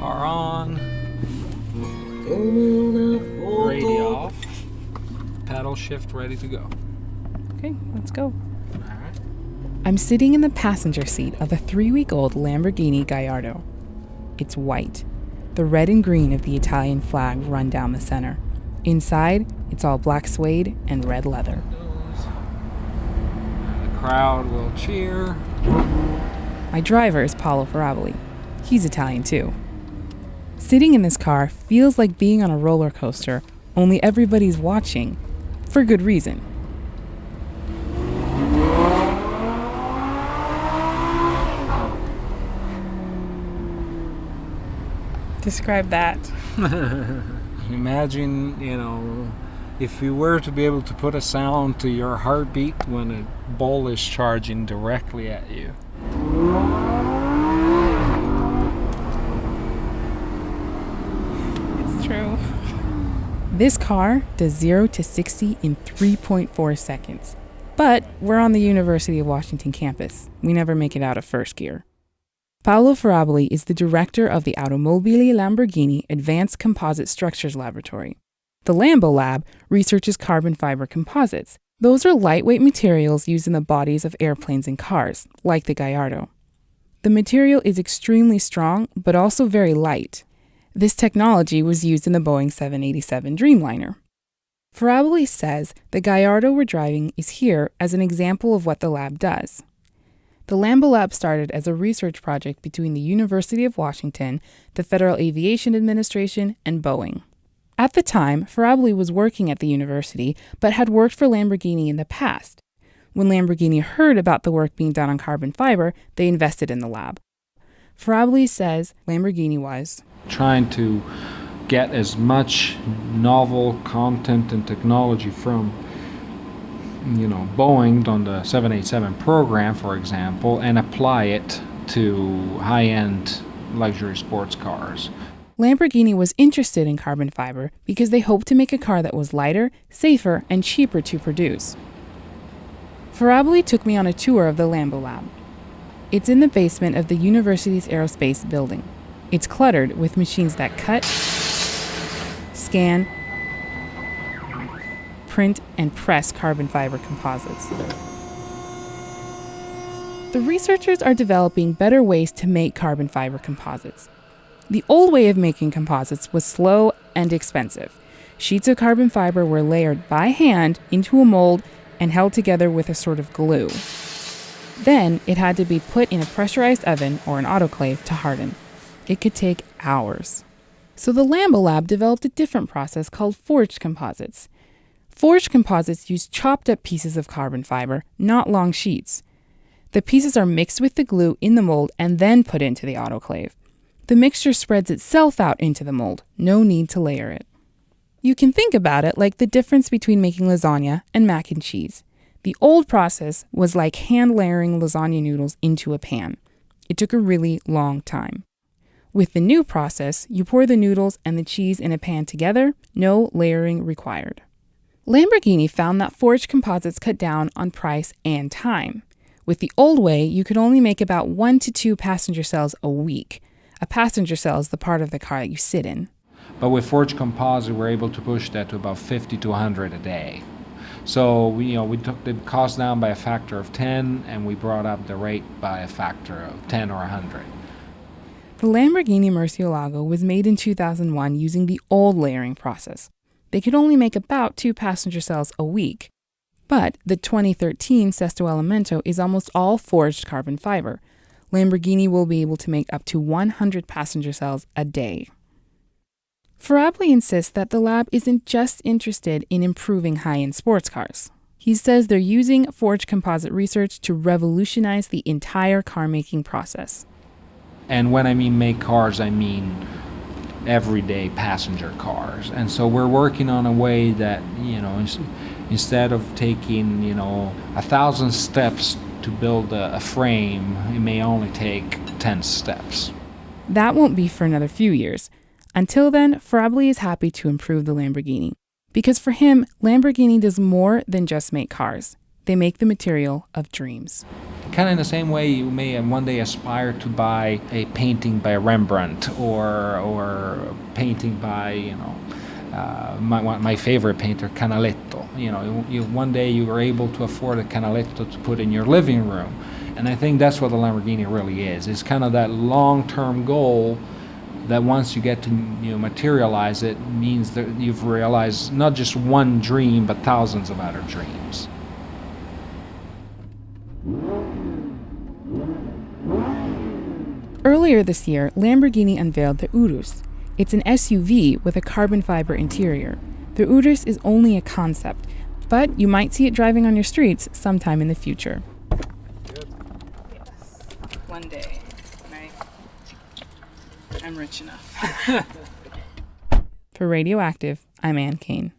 Car on. Radio off. Paddle shift ready to go. Okay, let's go. Alright. I'm sitting in the passenger seat of a 3-week-old Lamborghini Gallardo. It's white. The red and green of the Italian flag run down the center. Inside, it's all black suede and red leather. The crowd will cheer. My driver is Paolo Ferraboli. He's Italian too. Sitting in this car feels like being on a roller coaster, only everybody's watching, for good reason. Describe that. Imagine, if you were to be able to put a sound to your heartbeat when a ball is charging directly at you. It's true. This car does 0 to 60 in 3.4 seconds. But we're on the University of Washington campus. We never make it out of first gear. Paolo Ferraboli is the director of the Automobili Lamborghini Advanced Composite Structures Laboratory. The Lambo Lab researches carbon fiber composites. Those are lightweight materials used in the bodies of airplanes and cars, like the Gallardo. The material is extremely strong, but also very light. This technology was used in the Boeing 787 Dreamliner. Ferraboli says the Gallardo we're driving is here as an example of what the lab does. The Lambo Lab started as a research project between the University of Washington, the Federal Aviation Administration, and Boeing. At the time, Ferraboli was working at the university, but had worked for Lamborghini in the past. When Lamborghini heard about the work being done on carbon fiber, they invested in the lab. Ferraboli says Lamborghini was trying to get as much novel content and technology from Boeing on the 787 program, for example, and apply it to high-end luxury sports cars. Lamborghini was interested in carbon fiber because they hoped to make a car that was lighter, safer, and cheaper to produce. Ferraboli took me on a tour of the Lambo Lab. It's in the basement of the university's aerospace building. It's cluttered with machines that cut, scan, print, and press carbon fiber composites. The researchers are developing better ways to make carbon fiber composites. The old way of making composites was slow and expensive. Sheets of carbon fiber were layered by hand into a mold and held together with a sort of glue. Then it had to be put in a pressurized oven or an autoclave to harden. It could take hours. So the Lambo Lab developed a different process called forged composites. Forged composites use chopped up pieces of carbon fiber, not long sheets. The pieces are mixed with the glue in the mold and then put into the autoclave. The mixture spreads itself out into the mold, no need to layer it. You can think about it like the difference between making lasagna and mac and cheese. The old process was like hand layering lasagna noodles into a pan. It took a really long time. With the new process, you pour the noodles and the cheese in a pan together, no layering required. Lamborghini found that forged composites cut down on price and time. With the old way, you could only make about 1 to 2 passenger cells a week. A passenger cell is the part of the car that you sit in. But with forged composite, we're able to push that to about 50 to 100 a day. So we took the cost down by a factor of 10, and we brought up the rate by a factor of 10 or 100. The Lamborghini Murcielago was made in 2001 using the old layering process. They could only make about 2 passenger cells a week. But the 2013 Sesto Elemento is almost all forged carbon fiber. Lamborghini will be able to make up to 100 passenger cells a day. Ferraboli insists that the lab isn't just interested in improving high-end sports cars. He says they're using forged composite research to revolutionize the entire car-making process. And when I mean make cars, I mean everyday passenger cars. And so we're working on a way that, instead of taking, 1,000 steps to build a frame, it may only take 10 steps. That won't be for another few years. Until then, Ferraboli is happy to improve the Lamborghini. Because for him, Lamborghini does more than just make cars. They make the material of dreams. Kind of in the same way you may one day aspire to buy a painting by Rembrandt or a painting by, my favorite painter, Canaletto. One day you are able to afford a Canaletto to put in your living room. And I think that's what the Lamborghini really is. It's kind of that long-term goal that once you get to materialize it means that you've realized not just one dream but thousands of other dreams. Earlier this year, Lamborghini unveiled the Urus. It's an SUV with a carbon fiber interior. The Urus is only a concept, but you might see it driving on your streets sometime in the future. Yes, one day, I'm rich enough. For Radioactive, I'm Ann Kane.